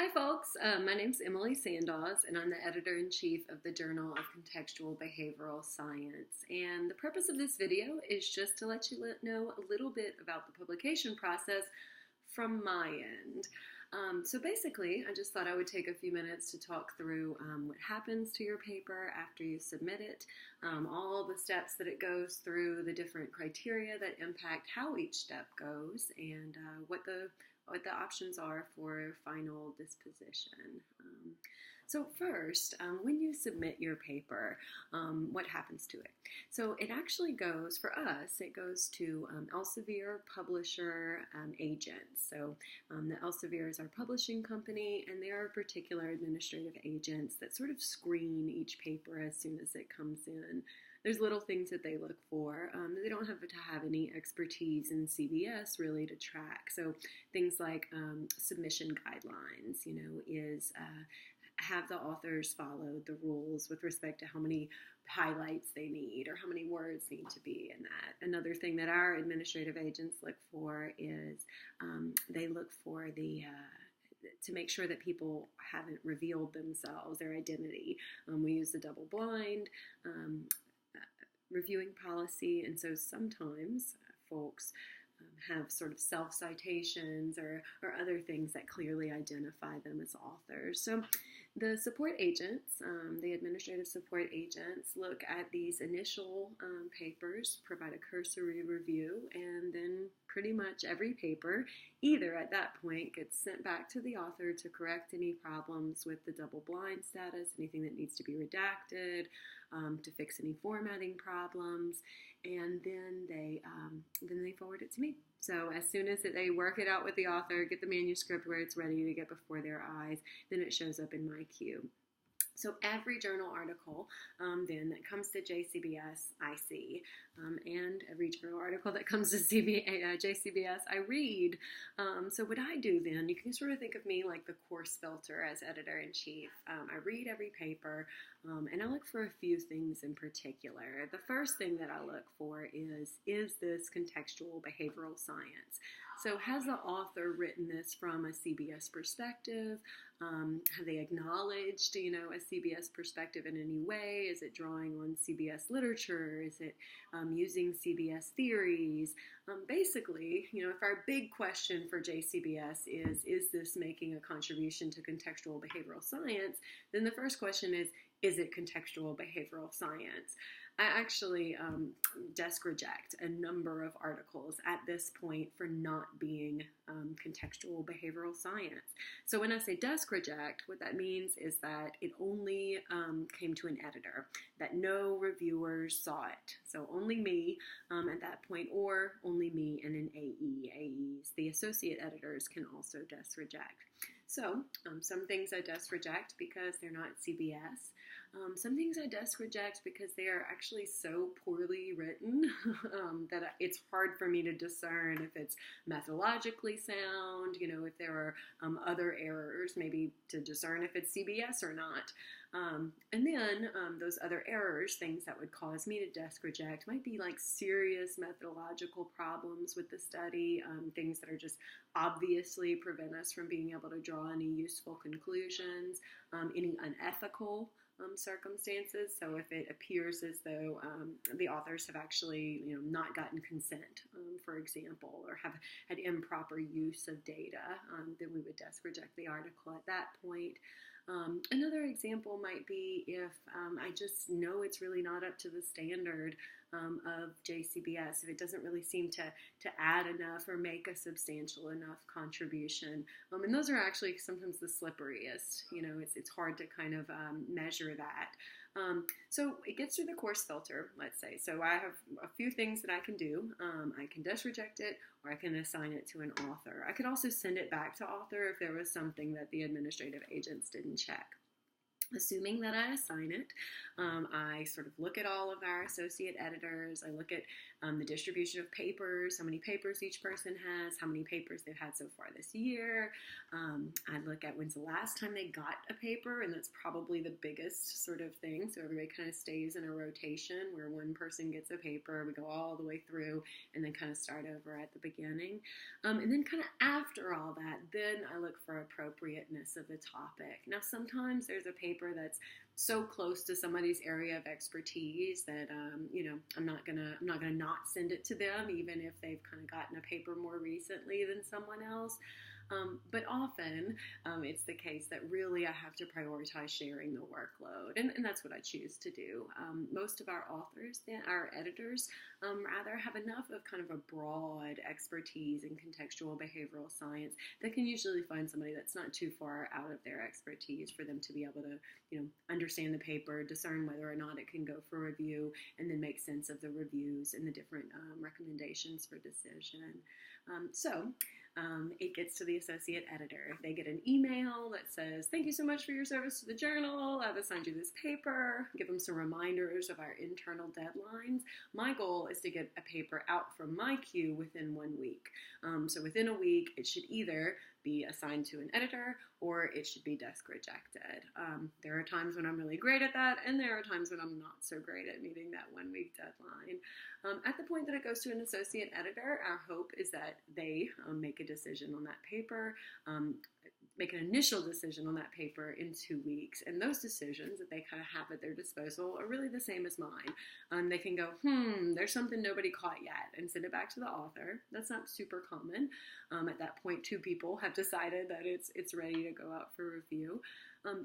Hi, folks. My name's Emily Sandoz, and I'm the editor-in-chief of the Journal of Contextual Behavioral Science. And the purpose of this video is just to let you know a little bit about the publication process from my end. So basically, I just thought I would take a few minutes to talk through what happens to your paper after you submit it, all the steps that it goes through, the different criteria that impact how each step goes, and what the options are for final disposition. So first, when you submit your paper, what happens to it? So it actually goes, for us, it goes to Elsevier publisher agents. So the Elsevier is our publishing company, and there are particular administrative agents that sort of screen each paper as soon as it comes in. There's little things that they look for. They don't have to have any expertise in CBS really to track. So things like submission guidelines, have the authors followed the rules with respect to how many highlights they need or how many words need to be in that. Another thing that our administrative agents look for is they look for to make sure that people haven't revealed themselves, their identity. We use the double blind reviewing policy, and so sometimes folks have sort of self-citations or other things that clearly identify them as authors. So the support agents, the administrative support agents, look at these initial papers, provide a cursory review, and then pretty much every paper, either at that point, gets sent back to the author to correct any problems with the double blind status, anything that needs to be redacted, to fix any formatting problems, and then they forward it to me. So as soon as they work it out with the author, get the manuscript where it's ready to get before their eyes, then it shows up in my queue. So every journal article then that comes to JCBS, I see, and every journal article that comes to JCBS, I read. So what I do then, you can sort of think of me like the course filter as editor-in-chief. I read every paper, and I look for a few things in particular. The first thing that I look for is this contextual behavioral science? So has the author written this from a CBS perspective? Have they acknowledged, a CBS perspective in any way? Is it drawing on CBS literature? Is it using CBS theories? Basically, if our big question for JCBS is this making a contribution to contextual behavioral science, then the first question is it contextual behavioral science? I actually desk reject a number of articles at this point for not being contextual behavioral science. So when I say desk reject, what that means is that it only came to an editor, that no reviewers saw it. So only me at that point, or only me and an AE. AEs, the associate editors, can also desk reject. So some things I desk reject because they're not CBS. Some things I desk reject because they are actually so poorly written that it's hard for me to discern if it's methodologically sound, if there are other errors, maybe to discern if it's CBS or not. And then those other errors, things that would cause me to desk reject, might be like serious methodological problems with the study, things that are just obviously prevent us from being able to draw any useful conclusions, any unethical circumstances. So if it appears as though the authors have actually, not gotten consent, for example, or have had improper use of data, then we would desk reject the article at that point. Another example might be if I just know it's really not up to the standard of JCBS, if it doesn't really seem to add enough or make a substantial enough contribution. And those are actually sometimes the slipperiest. It's hard to kind of measure that. So it gets through the course filter, let's say. So I have a few things that I can do. I can desk reject it, or I can assign it to an author. I could also send it back to author if there was something that the administrative agents didn't check. Assuming that I assign it, I sort of look at all of our associate editors. I look at the distribution of papers, how many papers each person has, how many papers they've had so far this year. I look at when's the last time they got a paper, and that's probably the biggest sort of thing. So everybody kind of stays in a rotation where one person gets a paper, we go all the way through, and then kind of start over at the beginning. And then kind of after all that, then I look for appropriateness of the topic. Now, sometimes there's a paper that's so close to somebody's area of expertise that I'm not gonna not send it to them, even if they've kind of gotten a paper more recently than someone else. But often it's the case that really I have to prioritize sharing the workload, and that's what I choose to do. Most of our authors, our editors, rather have enough of kind of a broad expertise in contextual behavioral science that can usually find somebody that's not too far out of their expertise for them to be able to, understand the paper, discern whether or not it can go for review, and then make sense of the reviews and the different recommendations for decision. It gets to the associate editor. They get an email that says, "Thank you so much for your service to the journal. I've assigned you this paper." Give them some reminders of our internal deadlines. My goal is to get a paper out from my queue within 1 week. So within a week, it should either be assigned to an editor or it should be desk rejected. There are times when I'm really great at that, and there are times when I'm not so great at meeting that 1 week deadline. At the point that it goes to an associate editor, our hope is that they make a decision on that paper, make an initial decision on that paper in 2 weeks. And those decisions that they kind of have at their disposal are really the same as mine. They can go, there's something nobody caught yet, and send it back to the author. That's not super common. At that point, 2 people have decided that it's ready to go out for review.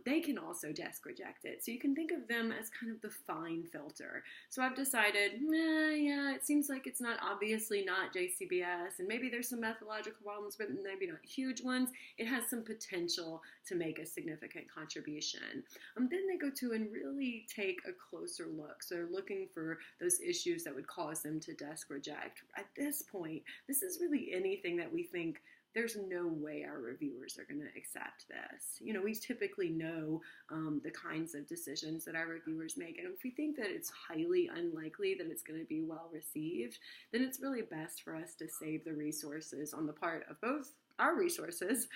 They can also desk reject it. So you can think of them as kind of the fine filter. So I've decided, it seems like it's obviously not JCBS, and maybe there's some methodological problems, but maybe not huge ones. It has some potential to make a significant contribution. Then they go to and really take a closer look. So they're looking for those issues that would cause them to desk reject. At this point, this is really anything that we think there's no way our reviewers are going to accept this. We typically know the kinds of decisions that our reviewers make. And if we think that it's highly unlikely that it's going to be well received, then it's really best for us to save the resources on the part of both our resources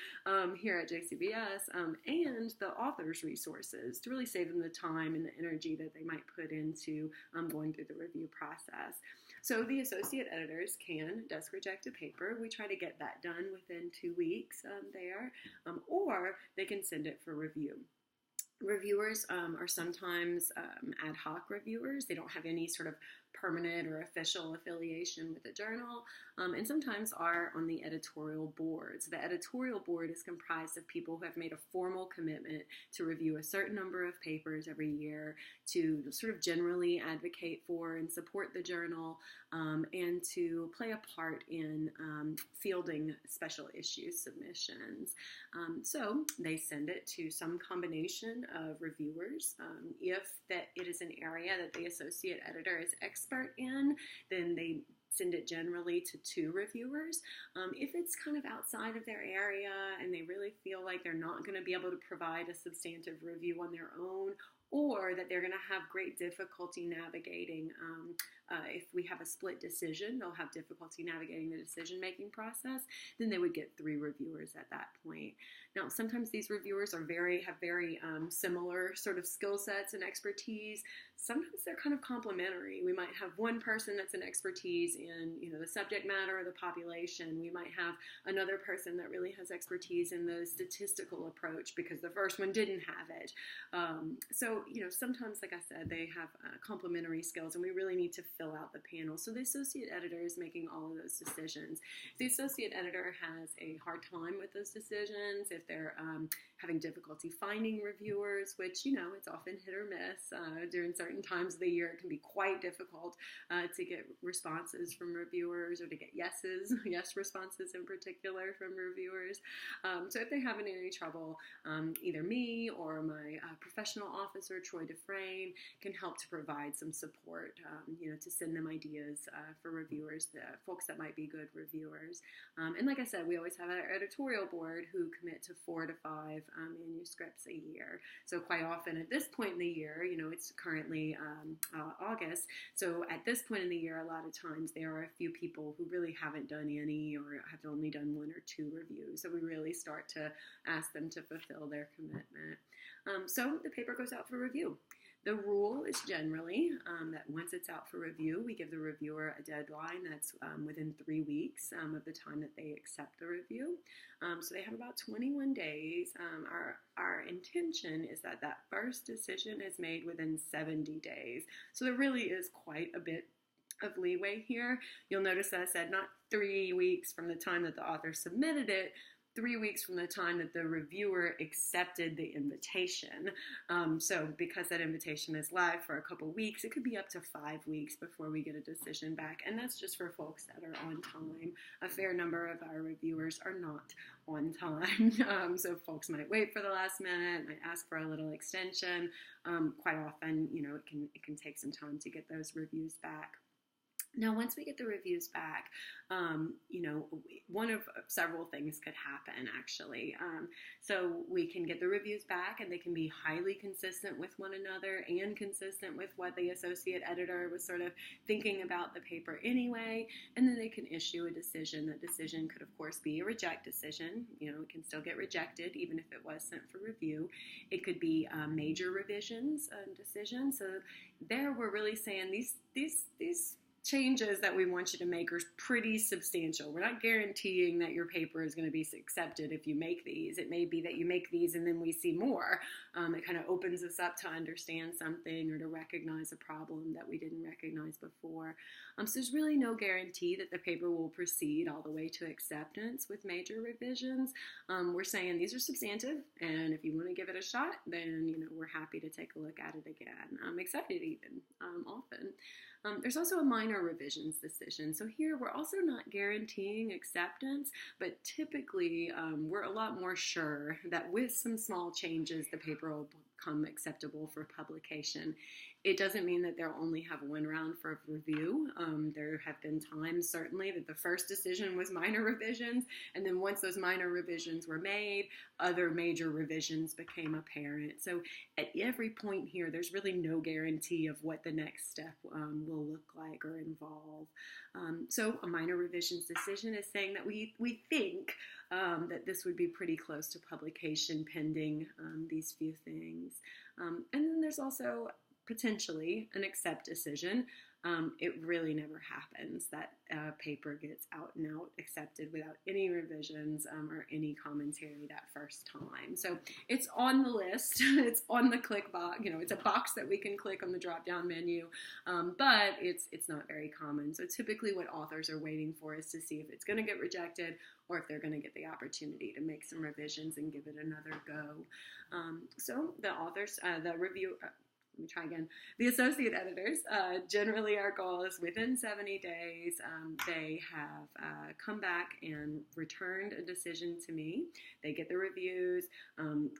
here at JCBS and the author's resources to really save them the time and the energy that they might put into going through the review process. So the associate editors can desk reject a paper. We try to get that done within 2 weeks or they can send it for review. Reviewers are sometimes ad hoc reviewers. They don't have any sort of permanent or official affiliation with the journal, and sometimes are on the editorial board. So the editorial board is comprised of people who have made a formal commitment to review a certain number of papers every year, to sort of generally advocate for and support the journal, and to play a part in fielding special issue submissions. So they send it to some combination of reviewers. If that it is an area that the associate editor is expert in, then they send it generally to 2 reviewers. If it's kind of outside of their area and they really feel like they're not going to be able to provide a substantive review on their own, or that they're going to have great difficulty navigating, if we have a split decision, they'll have difficulty navigating the decision-making process, then they would get 3 reviewers at that point. Now, sometimes these reviewers have very similar sort of skill sets and expertise. Sometimes they're kind of complementary. We might have one person that's an expertise in, the subject matter or the population. We might have another person that really has expertise in the statistical approach because the first one didn't have it. So sometimes, like I said, they have complementary skills, and we really need to fill out the panel. So the associate editor is making all of those decisions. If the associate editor has a hard time with those decisions, if they're having difficulty finding reviewers, which, it's often hit or miss. During certain times of the year, it can be quite difficult to get responses from reviewers or to get yes responses in particular from reviewers. So if they're having any trouble, either me or my professional officer, Troy Dufresne, can help to provide some support, to send them ideas for reviewers, folks that might be good reviewers. And like I said, we always have our editorial board who commit to 4 to 5 manuscripts a year. So quite often at this point in the year, it's currently August. So at this point in the year, a lot of times there are a few people who really haven't done any or have only done 1 or 2 reviews. So we really start to ask them to fulfill their commitment. So the paper goes out for review. The rule is generally that once it's out for review, we give the reviewer a deadline that's within 3 weeks of the time that they accept the review. So they have about 21 days. Our intention is that that first decision is made within 70 days. So there really is quite a bit of leeway here. You'll notice that I said not 3 weeks from the time that the author submitted it, 3 weeks from the time that the reviewer accepted the invitation. So because that invitation is live for a couple weeks, it could be up to 5 weeks before we get a decision back. And that's just for folks that are on time. A fair number of our reviewers are not on time. So folks might wait for the last minute, might ask for a little extension. Quite often, it can take some time to get those reviews back. Now, once we get the reviews back, one of several things could happen, actually. So we can get the reviews back, and they can be highly consistent with one another and consistent with what the associate editor was sort of thinking about the paper anyway, and then they can issue a decision. That decision could, of course, be a reject decision. It can still get rejected, even if it was sent for review. It could be major revisions decision. So there we're really saying these changes that we want you to make are pretty substantial. We're not guaranteeing that your paper is going to be accepted if you make these. It may be that you make these and then we see more. It kind of opens us up to understand something or to recognize a problem that we didn't recognize before. So there's really no guarantee that the paper will proceed all the way to acceptance with major revisions. We're saying these are substantive, and if you want to give it a shot, then we're happy to take a look at it again. I'm excited even often. There's also a minor revisions decision. So here we're also not guaranteeing acceptance, but typically we're a lot more sure that with some small changes, the paper will become acceptable for publication. It doesn't mean that they'll only have 1 round for review. There have been times, certainly, that the first decision was minor revisions, and then once those minor revisions were made, other major revisions became apparent. So at every point here, there's really no guarantee of what the next step will look like or involve. So a minor revisions decision is saying that we think that this would be pretty close to publication pending these few things. And then there's also potentially an accept decision. It really never happens that a paper gets out and out accepted without any revisions or any commentary that first time. So it's on the list. It's on the click box. It's a box that we can click on the drop-down menu, but it's not very common. So typically what authors are waiting for is to see if it's going to get rejected or if they're going to get the opportunity to make some revisions and give it another go. So the authors, the associate editors, generally our goal is within 70 days, they have come back and returned a decision to me. They get the reviews,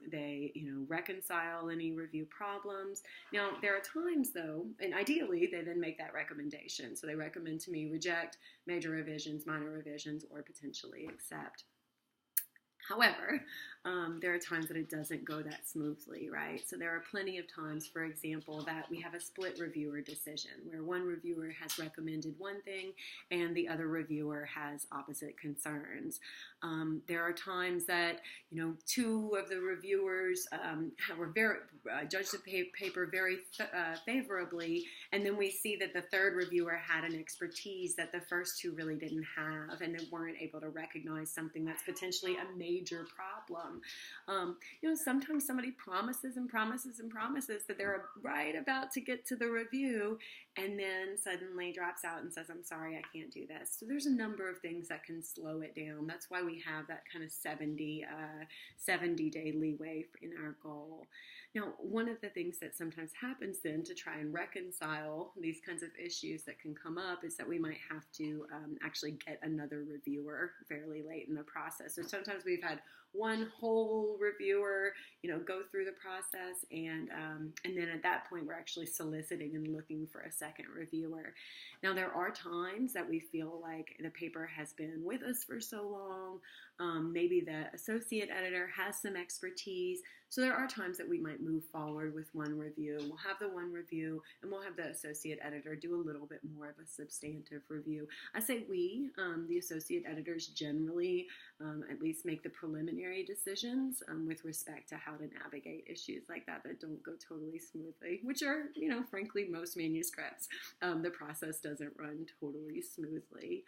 they reconcile any review problems. Now, there are times, though, and ideally, they then make that recommendation. So they recommend to me reject, major revisions, minor revisions, or potentially accept. However, there are times that it doesn't go that smoothly, right? So there are plenty of times, for example, that we have a split reviewer decision where one reviewer has recommended one thing and the other reviewer has opposite concerns. There are times that, 2 of the reviewers judged the paper very favorably, and then we see that the third reviewer had an expertise that the first 2 really didn't have, and they weren't able to recognize something that's potentially a major problem. Sometimes somebody promises and promises and promises that they're right about to get to the review and then suddenly drops out and says, I'm sorry, I can't do this. So there's a number of things that can slow it down. That's why we have that kind of 70-day leeway in our goal. Now, one of the things that sometimes happens then to try and reconcile these kinds of issues that can come up is that we might have to actually get another reviewer fairly late in the process. So sometimes we've had one whole reviewer, go through the process, and then at that point we're actually soliciting and looking for a second reviewer. Now, there are times that we feel like the paper has been with us for so long. Maybe the associate editor has some expertise. So there are times that we might move forward with one review. We'll have the one review, and we'll have the associate editor do a little bit more of a substantive review. I say we, the associate editors, generally at least make the preliminary decisions with respect to how to navigate issues like that don't go totally smoothly, which are, frankly, most manuscripts. The process doesn't run totally smoothly.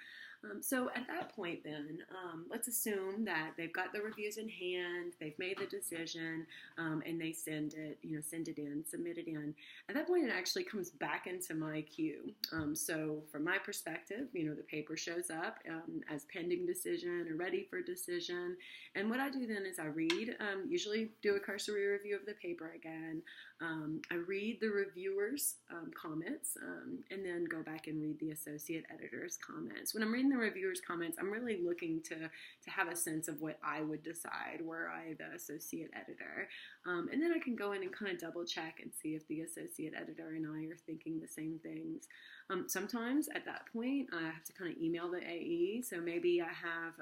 So at that point then, let's assume that they've got the reviews in hand, they've made the decision, and they send it in, submit it in. At that point, it actually comes back into my queue. So from my perspective, the paper shows up as pending decision or ready for decision. And what I do then is I read, usually do a cursory review of the paper again. I read the reviewer's comments, and then go back and read the associate editor's comments. When I'm reading the reviewer's comments, I'm really looking to have a sense of what I would decide were I the associate editor. And then I can go in and kind of double check and see if the associate editor and I are thinking the same things. Sometimes at that point, I have to kind of email the AE. So maybe I have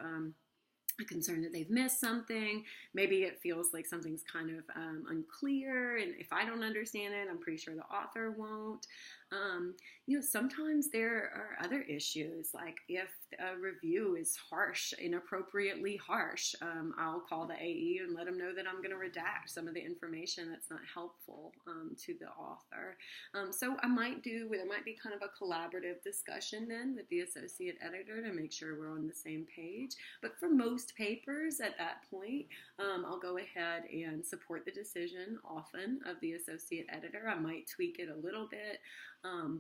a concern that they've missed something. Maybe it feels like something's kind of unclear, and if I don't understand it, I'm pretty sure the author won't. Sometimes there are other issues, like if a review is harsh, inappropriately harsh, I'll call the AE and let them know that I'm going to redact some of the information that's not helpful to the author. So there might be kind of a collaborative discussion then with the associate editor to make sure we're on the same page. But for most papers at that point, I'll go ahead and support the decision often of the associate editor. I might tweak it a little bit,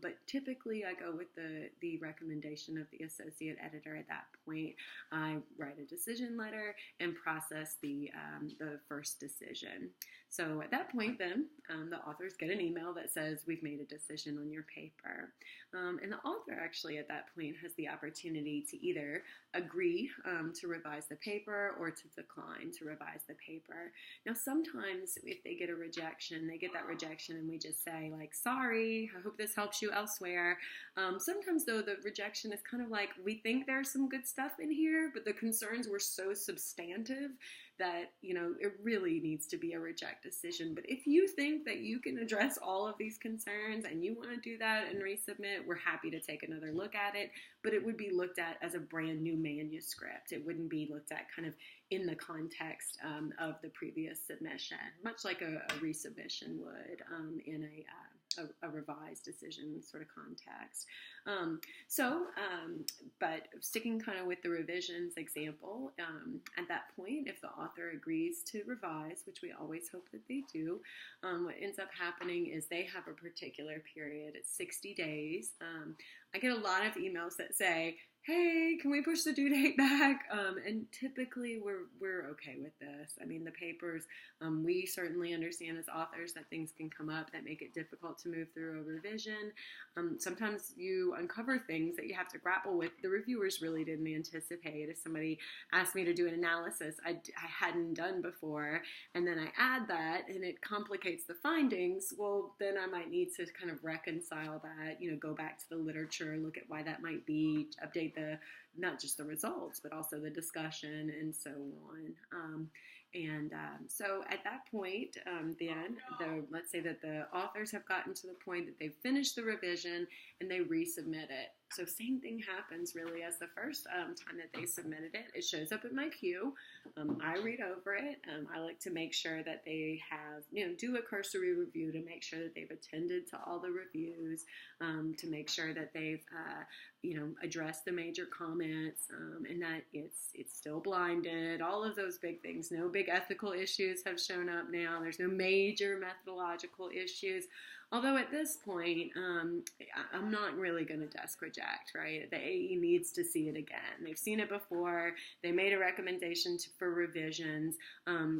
but typically I go with the recommendation of the associate editor at that point. I write a decision letter and process the first decision. So at that point then, the authors get an email that says we've made a decision on your paper. And the author actually at that point has the opportunity to either agree to revise the paper or to decline to revise the paper. Now sometimes if they get that rejection and we just say like, sorry, I hope this helps you elsewhere. Sometimes though the rejection is kind of like, we think there's some good stuff in here, but the concerns were so substantive that, it really needs to be a reject decision. But if you think that you can address all of these concerns and you want to do that and resubmit, we're happy to take another look at it, but it would be looked at as a brand new manuscript. It wouldn't be looked at kind of in the context of the previous submission, much like a resubmission would in a revised decision sort of context. But sticking kind of with the revisions example, at that point, if the author agrees to revise, which we always hope that they do, what ends up happening is they have a particular period. It's 60 days. I get a lot of emails that say, hey, can we push the due date back? And typically we're okay with this. I mean, the papers, we certainly understand as authors that things can come up that make it difficult to move through a revision. Sometimes you uncover things that you have to grapple with. The reviewers really didn't anticipate. If somebody asked me to do an analysis I hadn't done before, and then I add that and it complicates the findings, well, then I might need to kind of reconcile that, go back to the literature, look at why that might be, update not just the results, but also the discussion and so on. So at that point, then let's say that the authors have gotten to the point that they've finished the revision and they resubmit it. So same thing happens really as the first time that they submitted it. It shows up in my queue. I read over it. I like to make sure that they have, do a cursory review to make sure that they've attended to all the reviews, to make sure that they've, addressed the major comments, and that it's still blinded. All of those big things. No big ethical issues have shown up now. There's no major methodological issues. Although at this point, I'm not really going to desk reject, right? The AE needs to see it again. They've seen it before. They made a recommendation for revisions.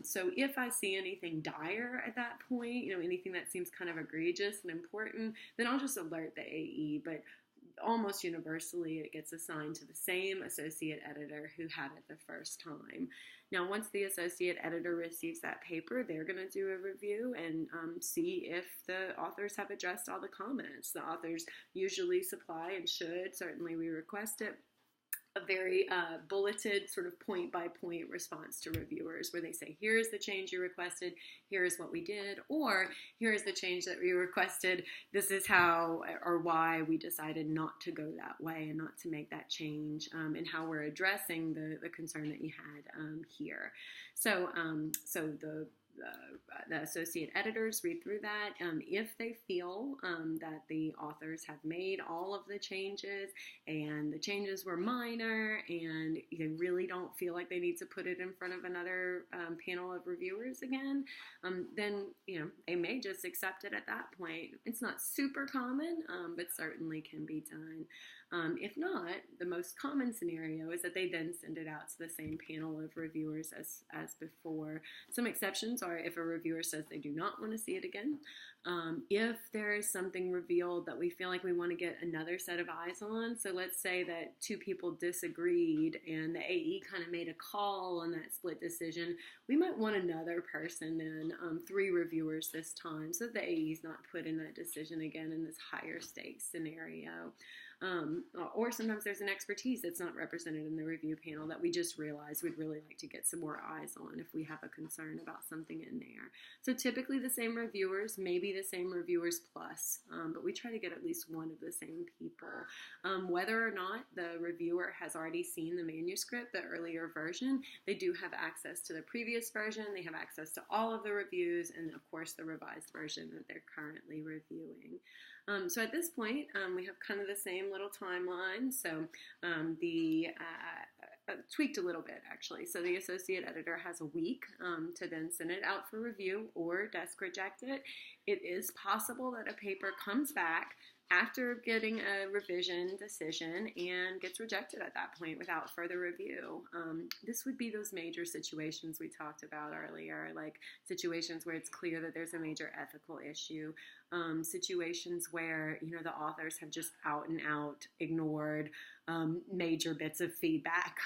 So if I see anything dire at that point, anything that seems kind of egregious and important, then I'll just alert the AE. But almost universally, it gets assigned to the same associate editor who had it the first time. Now, once the associate editor receives that paper, they're going to do a review and see if the authors have addressed all the comments. The authors usually supply, and should, certainly we request it, a very bulleted sort of point-by-point response to reviewers, where they say, here's the change you requested, here's what we did, or here's the change that we requested, this is how or why we decided not to go that way and not to make that change, and how we're addressing the concern that you had here. So the associate editors read through that. If they feel that the authors have made all of the changes and the changes were minor and they really don't feel like they need to put it in front of another panel of reviewers again, then they may just accept it at that point. It's not super common, but certainly can be done. If not, the most common scenario is that they then send it out to the same panel of reviewers as before. Some exceptions are if a reviewer says they do not want to see it again. If there is something revealed that we feel like we want to get another set of eyes on, so let's say that two people disagreed and the AE kind of made a call on that split decision, we might want another person then, 3 reviewers this time, so that the AE is not put in that decision again in this higher stakes scenario. Or sometimes there's an expertise that's not represented in the review panel that we just realized we'd really like to get some more eyes on if we have a concern about something in there. So typically the same reviewers, maybe the same reviewers plus, but we try to get at least one of the same people. Whether or not the reviewer has already seen the manuscript, the earlier version, they do have access to the previous version, they have access to all of the reviews, and of course the revised version that they're currently reviewing. So at this point, we have kind of the same little timeline. So tweaked a little bit, actually. So the associate editor has a week to then send it out for review or desk reject it. It is possible that a paper comes back after getting a revision decision and gets rejected at that point without further review. This would be those major situations we talked about earlier, like situations where it's clear that there's a major ethical issue, situations where the authors have just out and out ignored major bits of feedback,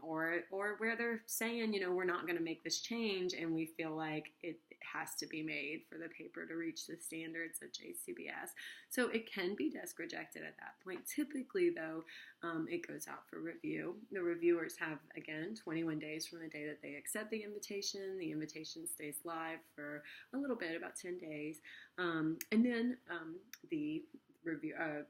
or where they're saying, we're not going to make this change, and we feel like it has to be made for the paper to reach the standards of JCBS. So it can be desk rejected at that point. Typically, though, it goes out for review. The reviewers have, again, 21 days from the day that they accept the invitation. The invitation stays live for a little bit, about 10 days. And then the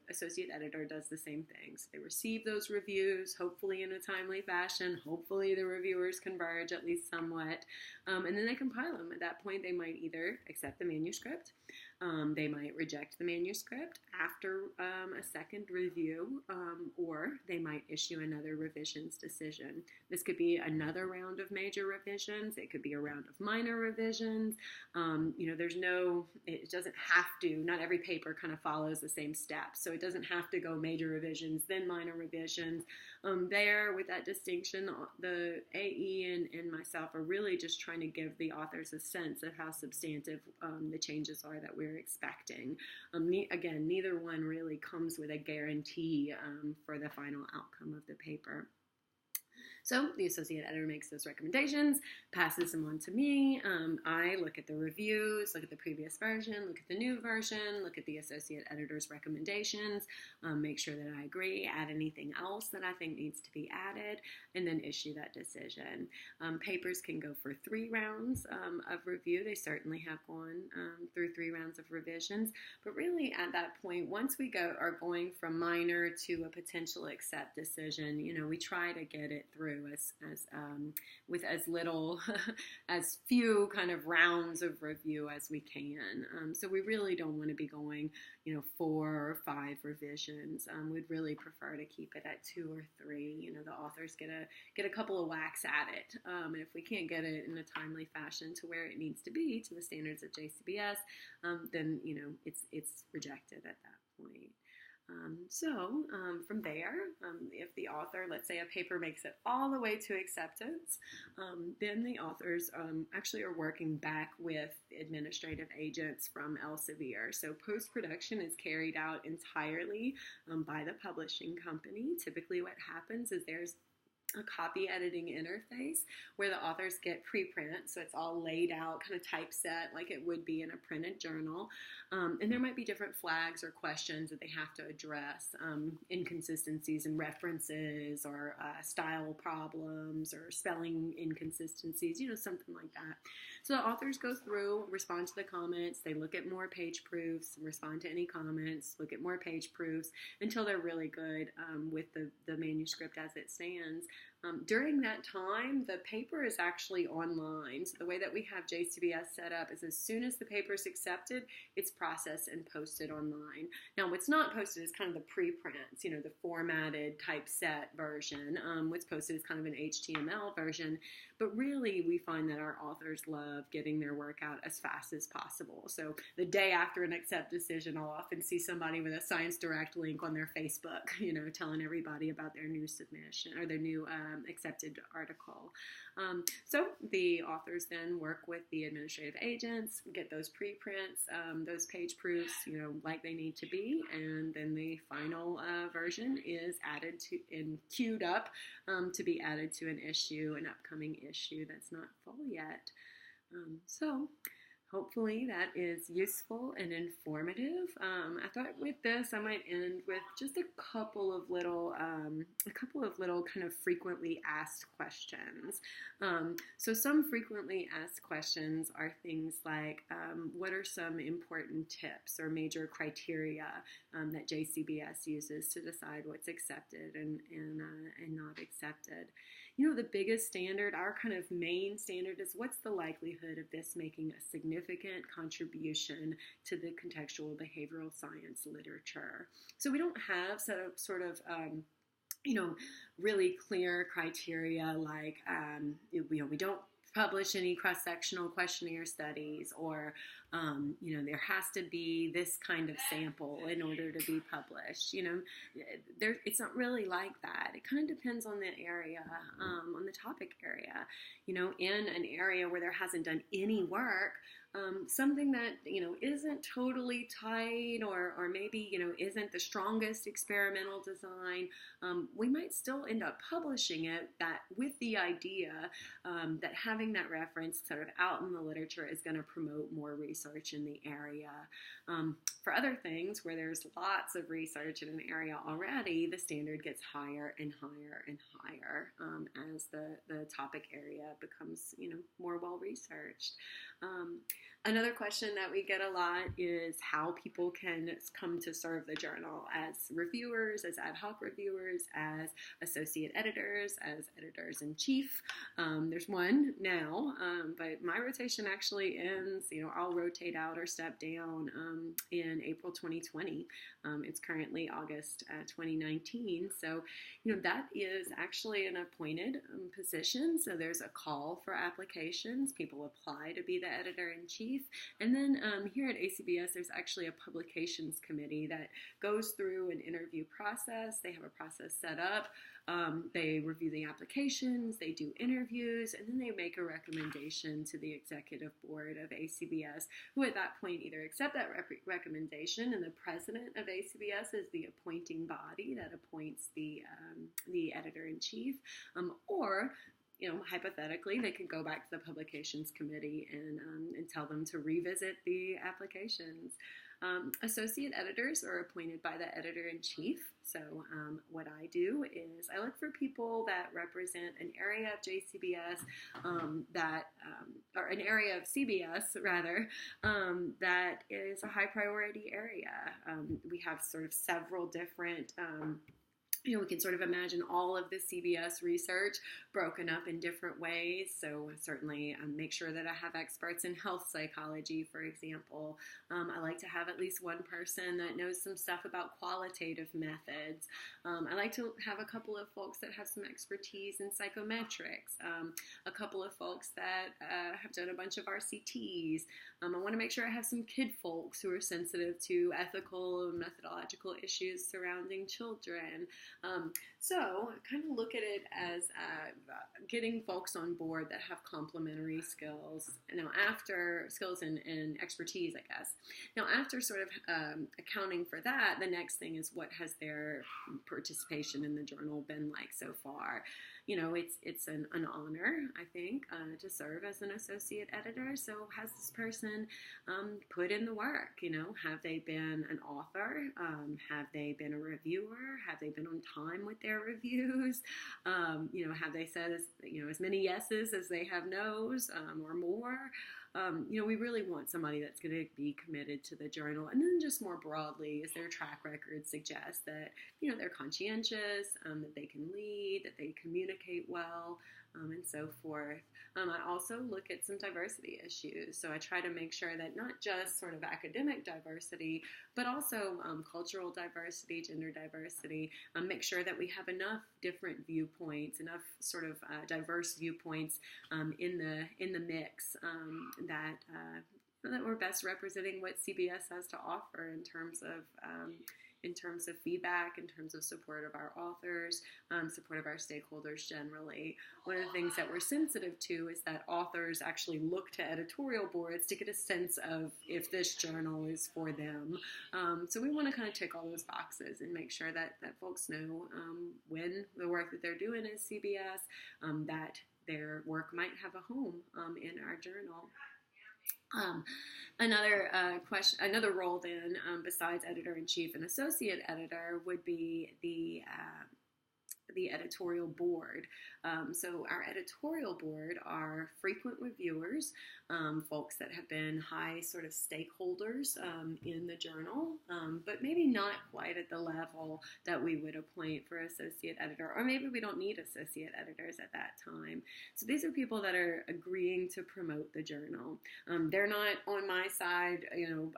associate editor does the same thing. So they receive those reviews, hopefully in a timely fashion. Hopefully the reviewers converge at least somewhat. And then they compile them. At that point, they might either accept the manuscript, they might reject the manuscript after a second review, or they might issue another revisions decision. This could be another round of major revisions. It could be a round of minor revisions. It doesn't have to, not every paper kind of follows the same steps. So it doesn't have to go major revisions, then minor revisions. There, with that distinction, the AE and myself are really just trying to give the authors a sense of how substantive the changes are that we're expecting. Again, neither one really comes with a guarantee for the final outcome of the paper. So the associate editor makes those recommendations, passes them on to me. I look at the reviews, look at the previous version, look at the new version, look at the associate editor's recommendations, make sure that I agree, add anything else that I think needs to be added, and then issue that decision. Papers can go for 3 rounds of review. They certainly have gone through 3 rounds of revisions. But really at that point, once we are going from minor to a potential accept decision, we try to get it through with as little, as few kind of rounds of review as we can. So we really don't want to be going, 4 or 5 revisions. We'd really prefer to keep it at 2 or 3. The authors get a couple of whacks at it. And if we can't get it in a timely fashion to where it needs to be, to the standards of JCBS, then it's rejected at that point. From there, if the author, let's say a paper makes it all the way to acceptance, then the authors actually are working back with administrative agents from Elsevier. So post-production is carried out entirely by the publishing company. Typically what happens is there's a copy editing interface where the authors get preprint, so it's all laid out, kind of typeset like it would be in a printed journal. And there might be different flags or questions that they have to address, inconsistencies in references or style problems or spelling inconsistencies, something like that. So the authors go through, respond to the comments, they look at more page proofs, respond to any comments, look at more page proofs until they're really good with the manuscript as it stands. During that time, the paper is actually online. So the way that we have JCBS set up is as soon as the paper is accepted, it's processed and posted online. Now, what's not posted is kind of the preprints, the formatted typeset version. What's posted is kind of an HTML version. But really, we find that our authors love getting their work out as fast as possible. So the day after an accept decision, I'll often see somebody with a Science Direct link on their Facebook, telling everybody about their new submission or their new accepted article. So the authors then work with the administrative agents, get those preprints, those page proofs, like they need to be, and then the final version is added to and queued up to be added to an upcoming issue that's not full yet. So hopefully that is useful and informative. I thought with this I might end with just a couple of little kind of frequently asked questions. So some frequently asked questions are things like, what are some important tips or major criteria that JCBS uses to decide what's accepted and not accepted? The biggest standard, our kind of main standard, is what's the likelihood of this making a significant contribution to the contextual behavioral science literature. So we don't have sort of really clear criteria like, we don't publish any cross-sectional questionnaire studies, or there has to be this kind of sample in order to be published. It's not really like that. It kind of depends on the area, on the topic area. In an area where there hasn't done any work, something that isn't totally tight or maybe isn't the strongest experimental design, we might still end up publishing it, that with the idea that having that reference sort of out in the literature is going to promote more research in the area. For other things where there's lots of research in an area already, the standard gets higher and higher and higher as the topic area becomes more well researched. Another question that we get a lot is how people can come to serve the journal as reviewers, as ad hoc reviewers, as associate editors, as editors-in-chief. There's one now, but my rotation actually ends, I'll rotate out or step down in April 2020. It's currently August 2019. So, that is actually an appointed position. So there's a call for applications. People apply to be the editor-in-chief. And then here at ACBS, there's actually a publications committee that goes through an interview process. They have a process set up. They review the applications, they do interviews, and then they make a recommendation to the executive board of ACBS, who at that point either accept that recommendation, and the president of ACBS is the appointing body that appoints the editor-in-chief, or hypothetically, they could go back to the publications committee and tell them to revisit the applications. Associate editors are appointed by the editor-in-chief. So what I do is I look for people that represent an area of JCBS or an area of CBS, rather, that is a high priority area. We have sort of several different we can sort of imagine all of the CBS research broken up in different ways. So certainly make sure that I have experts in health psychology, for example. I like to have at least one person that knows some stuff about qualitative methods. I like to have a couple of folks that have some expertise in psychometrics, a couple of folks that have done a bunch of RCTs. I want to make sure I have some kid folks who are sensitive to ethical and methodological issues surrounding children. So I kind of look at it as getting folks on board that have complementary skills. Now, after skills and expertise, I guess. Now, after sort of accounting for that, the next thing is what has their participation in the journal been like so far. it's an honor, I think, to serve as an associate editor. So has this person put in the work? Have they been an author? Have they been a reviewer? Have they been on time with their reviews? Have they said as many yeses as they have no's, or more? We really want somebody that's going to be committed to the journal. And then just more broadly, as their track record suggests, that, they're conscientious, that they can lead, that they communicate well, and so forth. I also look at some diversity issues. So I try to make sure that not just sort of academic diversity, but also cultural diversity, gender diversity, make sure that we have enough different viewpoints, enough sort of diverse viewpoints in the mix that we're best representing what CBS has to offer in terms of feedback, in terms of support of our authors, support of our stakeholders generally. One of the things that we're sensitive to is that authors actually look to editorial boards to get a sense of if this journal is for them. So we want to kind of tick all those boxes and make sure that folks know when the work that they're doing is CBS, that their work might have a home in our journal. Another role then, besides editor-in-chief and associate editor, would be the editorial board. So our editorial board are frequent reviewers, folks that have been high sort of stakeholders in the journal, but maybe not quite at the level that we would appoint for associate editor, or maybe we don't need associate editors at that time. So these are people that are agreeing to promote the journal. They're not on my side,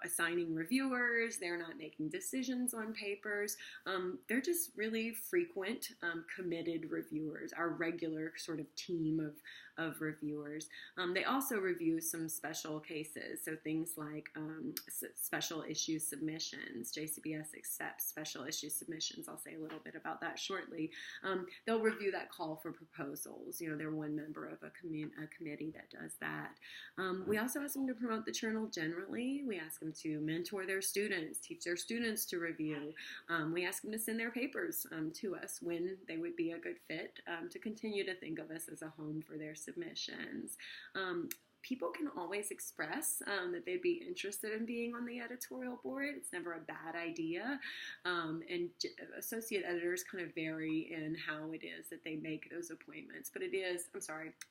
assigning reviewers. They're not making decisions on papers. They're just really frequent, committed reviewers, our regular sort of team of reviewers. They also review some special cases, so things like special issue submissions. JCBS accepts special issue submissions. I'll say a little bit about that shortly. They'll review that call for proposals. They're one member of a committee that does that. We also ask them to promote the journal generally. We ask them to mentor their students, teach their students to review. We ask them to send their papers to us when they would be a good fit, to continue to think of us as a home for their submissions. People can always express that they'd be interested in being on the editorial board. It's never a bad idea. And associate editors kind of vary in how it is that they make those appointments. But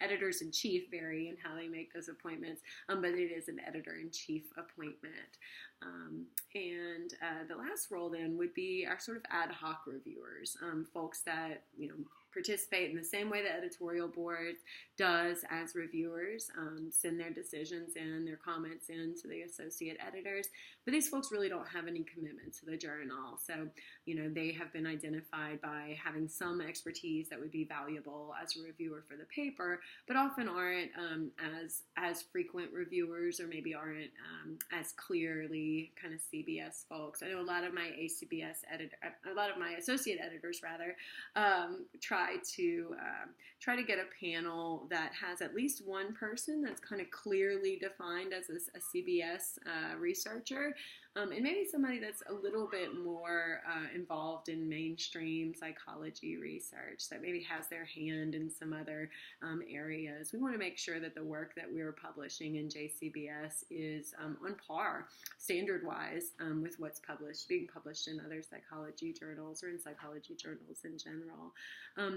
editors-in-chief vary in how they make those appointments, but it is an editor-in-chief appointment. And the last role then would be our sort of ad hoc reviewers, folks that, participate in the same way the editorial board does as reviewers, send their decisions in, their comments in to the associate editors. But these folks really don't have any commitment to the journal. So, they have been identified by having some expertise that would be valuable as a reviewer for the paper, but often aren't as frequent reviewers, or maybe aren't as clearly kind of CBS folks. I know a lot of my associate editors rather, try to get a panel that has at least one person that's kind of clearly defined as a CBS researcher, and maybe somebody that's a little bit more involved in mainstream psychology research, that maybe has their hand in some other areas. We want to make sure that the work that we're publishing in JCBS is on par, standard-wise, with what's being published in other psychology journals, or in psychology journals in general.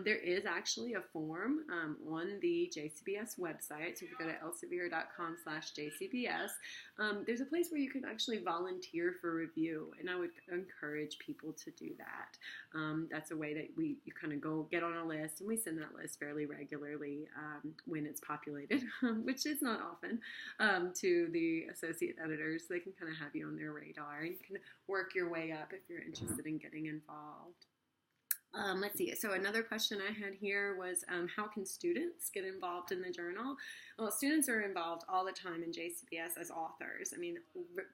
There is actually a form on the JCBS website. So if you go to elsevier.com/JCBS, there's a place where you can actually volunteer for review, and I would encourage people to do that. That's a way that you kind of go get on a list, and we send that list fairly regularly when it's populated, which is not often, to the associate editors. They can kind of have you on their radar, and you can work your way up if you're interested in getting involved. Let's see. So another question I had here was, how can students get involved in the journal? Well, students are involved all the time in JCBS as authors. I mean,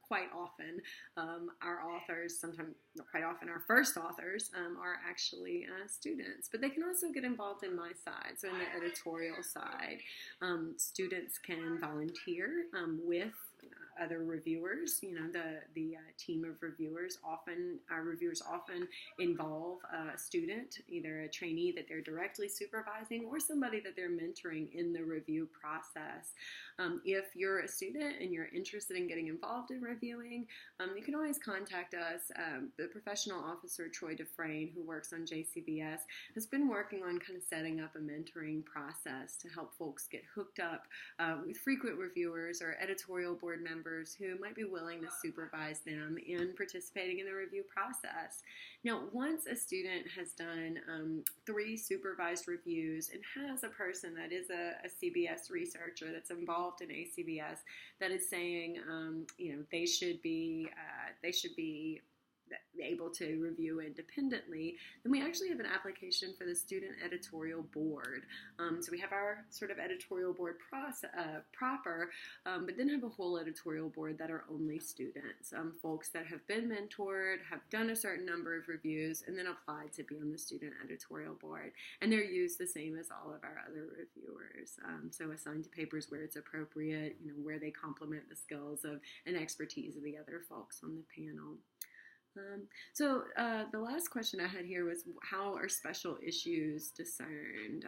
quite often our authors, sometimes not quite often, our first authors are actually students. But they can also get involved in my side, so in the editorial side. Students can volunteer with other reviewers. The team of reviewers our reviewers often involve a student, either a trainee that they're directly supervising or somebody that they're mentoring in the review process. If you're a student and you're interested in getting involved in reviewing, you can always contact us. The professional officer, Troy Dufresne, who works on JCBS, has been working on kind of setting up a mentoring process to help folks get hooked up with frequent reviewers or editorial board members who might be willing to supervise them in participating in the review process. Now, once a student has done 3 supervised reviews and has a person that is a CBS researcher that's involved in ACBS that is saying, they should be able to review independently, then we actually have an application for the student editorial board. So we have our sort of editorial board proper, but then have a whole editorial board that are only students, folks that have been mentored, have done a certain number of reviews, and then applied to be on the student editorial board. And they're used the same as all of our other reviewers. So assigned to papers where it's appropriate, where they complement the skills of and expertise of the other folks on the panel. So the last question I had here was, how are special issues discerned,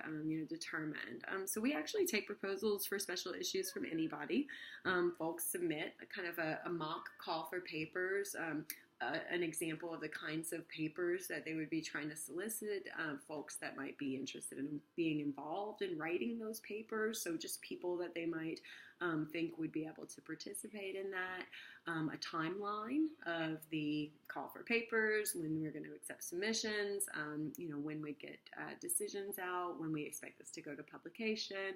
determined? So we actually take proposals for special issues from anybody. Folks submit a kind of a mock call for papers, an example of the kinds of papers that they would be trying to solicit, folks that might be interested in being involved in writing those papers, so just people that they might think would be able to participate in that, a timeline of the call for papers, when we're going to accept submissions, when we get decisions out, when we expect this to go to publication,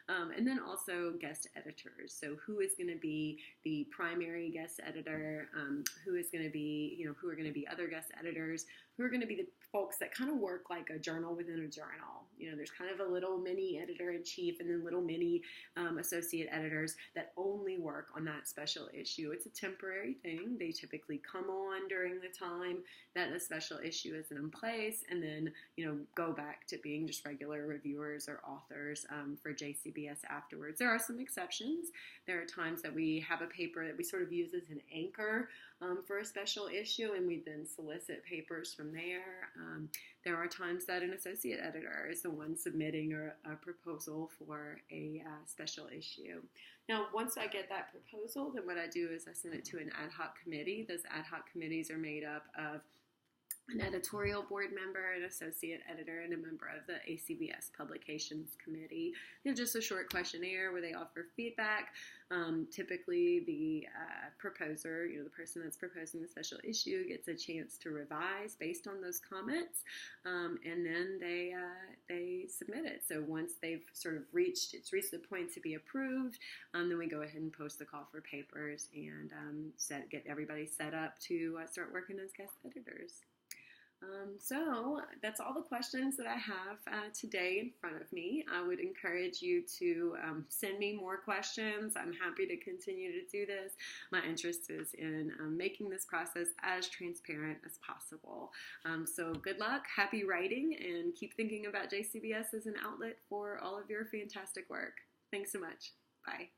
and then also guest editors. So who is going to be the primary guest editor, who is going to be, who are going to be other guest editors, who are going to be the folks that kind of work like a journal within a journal. There's kind of a little mini editor-in-chief and then little mini associate editors that only work on that special issue. It's a temporary thing. They typically come on during the time that a special issue isn't in place, and then, go back to being just regular reviewers or authors for JCBS afterwards. There are some exceptions. There are times that we have a paper that we sort of use as an anchor for a special issue, and we then solicit papers from there. There are times that an associate editor is the one submitting a proposal for a special issue. Now, once I get that proposal, then what I do is I send it to an ad hoc committee. Those ad hoc committees are made up of an editorial board member, an associate editor, and a member of the ACBS Publications Committee. They have just a short questionnaire where they offer feedback. Typically, the proposer, the person that's proposing the special issue, gets a chance to revise based on those comments, and then they submit it. So once they've sort of reached the point to be approved, then we go ahead and post the call for papers and get everybody set up to start working as guest editors. So that's all the questions that I have today in front of me. I would encourage you to send me more questions. I'm happy to continue to do this. My interest is in making this process as transparent as possible. So good luck, happy writing, and keep thinking about JCBS as an outlet for all of your fantastic work. Thanks so much. Bye.